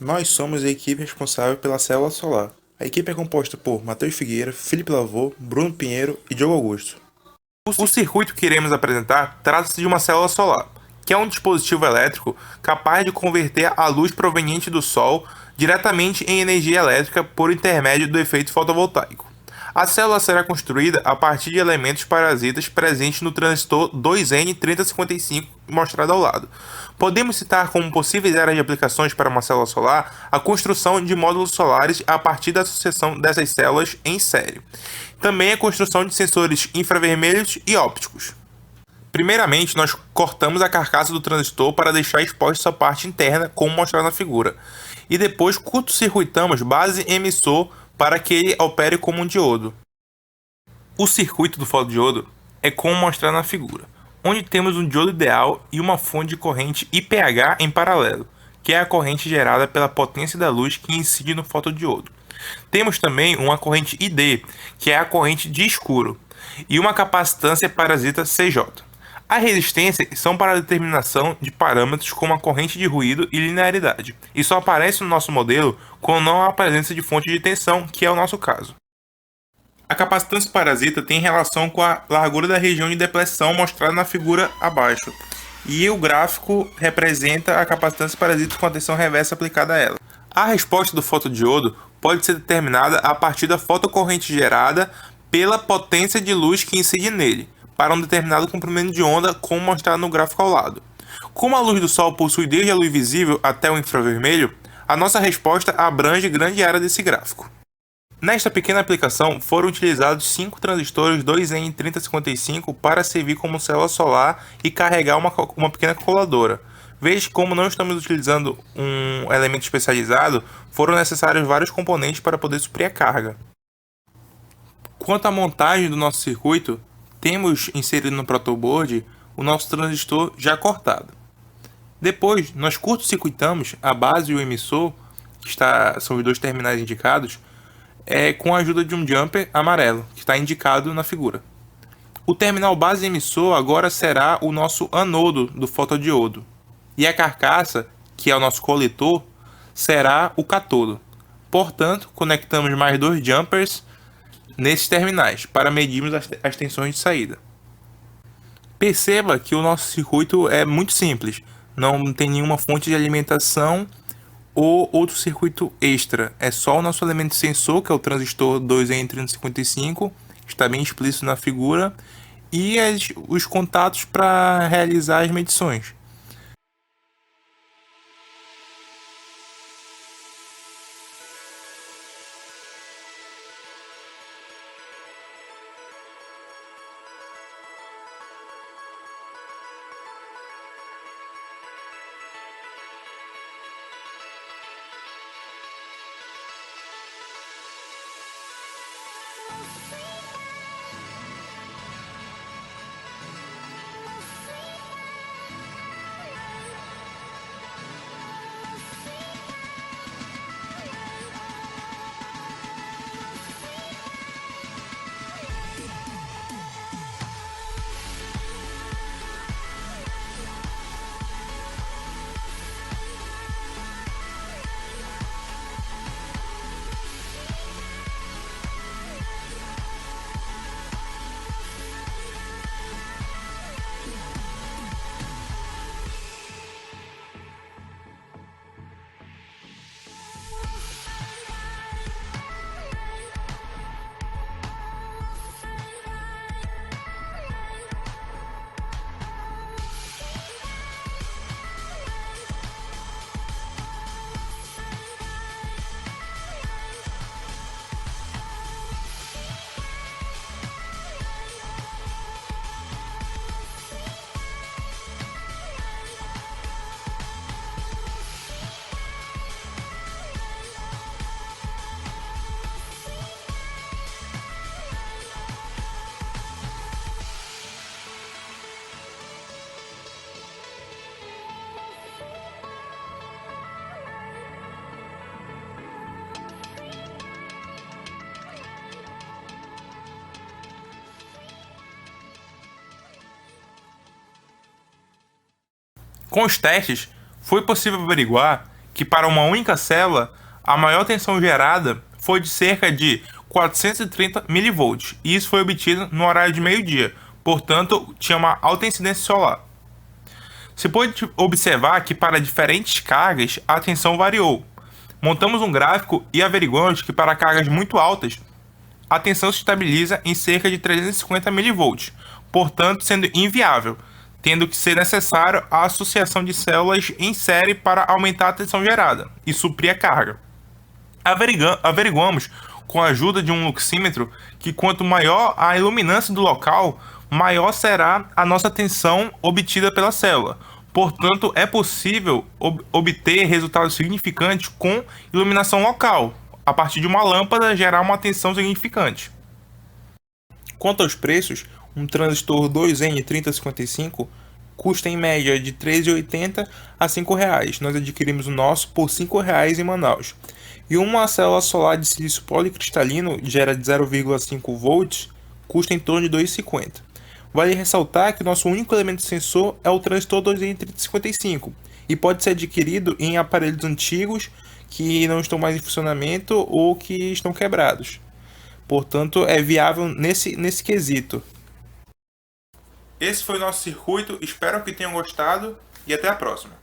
Nós somos a equipe responsável pela célula solar. A equipe é composta por Matheus Figueira, Felipe Lavô, Bruno Pinheiro e Diogo Augusto. O circuito que iremos apresentar trata-se de uma célula solar, que é um dispositivo elétrico capaz de converter a luz proveniente do Sol diretamente em energia elétrica por intermédio do efeito fotovoltaico. A célula será construída a partir de elementos parasitas presentes no transistor 2N3055 mostrado ao lado. Podemos citar como possíveis áreas de aplicações para uma célula solar a construção de módulos solares a partir da associação dessas células em série. Também a construção de sensores infravermelhos e ópticos. Primeiramente, nós cortamos a carcaça do transistor para deixar exposta sua parte interna, como mostrado na figura. E depois curto-circuitamos base e emissor para que ele opere como um diodo. O circuito do fotodiodo é como mostrado na figura, onde temos um diodo ideal e uma fonte de corrente IPH em paralelo, que é a corrente gerada pela potência da luz que incide no fotodiodo. Temos também uma corrente ID, que é a corrente de escuro, e uma capacitância parasita CJ. As resistências são para a determinação de parâmetros como a corrente de ruído e linearidade, e só aparece no nosso modelo quando não há presença de fonte de tensão, que é o nosso caso. A capacitância parasita tem relação com a largura da região de depressão mostrada na figura abaixo, e o gráfico representa a capacitância parasita com a tensão reversa aplicada a ela. A resposta do fotodiodo pode ser determinada a partir da fotocorrente gerada pela potência de luz que incide nele, para um determinado comprimento de onda, como mostrado no gráfico ao lado. Como a luz do Sol possui desde a luz visível até o infravermelho, a nossa resposta abrange grande área desse gráfico. Nesta pequena aplicação, foram utilizados 5 transistores 2N3055 para servir como célula solar e carregar uma pequena calculadora. Veja como não estamos utilizando um elemento especializado, foram necessários vários componentes para poder suprir a carga. Quanto à montagem do nosso circuito, temos inserido no protoboard o nosso transistor já cortado. Depois, nós curto-circuitamos a base e o emissor, são os dois terminais indicados, com a ajuda de um jumper amarelo, que está indicado na figura. O terminal base emissor agora será o nosso anodo do fotodiodo. E a carcaça, que é o nosso coletor, será o catodo. Portanto, conectamos mais dois jumpers nesses terminais para medirmos as tensões de saída. Perceba que o nosso circuito é muito simples, não tem nenhuma fonte de alimentação ou outro circuito extra. É só o nosso elemento sensor, que é o transistor 2N3055, está bem explícito na figura, e os contatos para realizar as medições. Com os testes, foi possível averiguar que para uma única célula, a maior tensão gerada foi de cerca de 430 mV, e isso foi obtido no horário de meio-dia, portanto, tinha uma alta incidência solar. Se pode observar que para diferentes cargas a tensão variou. Montamos um gráfico e averiguamos que para cargas muito altas, a tensão se estabiliza em cerca de 350 mV, portanto sendo inviável, tendo que ser necessário a associação de células em série para aumentar a tensão gerada e suprir a carga. Averiguamos, com a ajuda de um luxímetro, que quanto maior a iluminância do local, maior será a nossa tensão obtida pela célula. Portanto, é possível obter resultados significantes com iluminação local, a partir de uma lâmpada gerar uma tensão significante. Quanto aos preços, um transistor 2N3055 custa em média de R$ 3,80 a R$ 5,00. Nós adquirimos o nosso por R$ 5,00 em Manaus. E uma célula solar de silício policristalino gera de 0,5 volts, custa em torno de R$ 2,50. Vale ressaltar que o nosso único elemento sensor é o transistor 2N3055 e pode ser adquirido em aparelhos antigos que não estão mais em funcionamento ou que estão quebrados. Portanto, é viável nesse quesito. Esse foi o nosso circuito, espero que tenham gostado e até a próxima.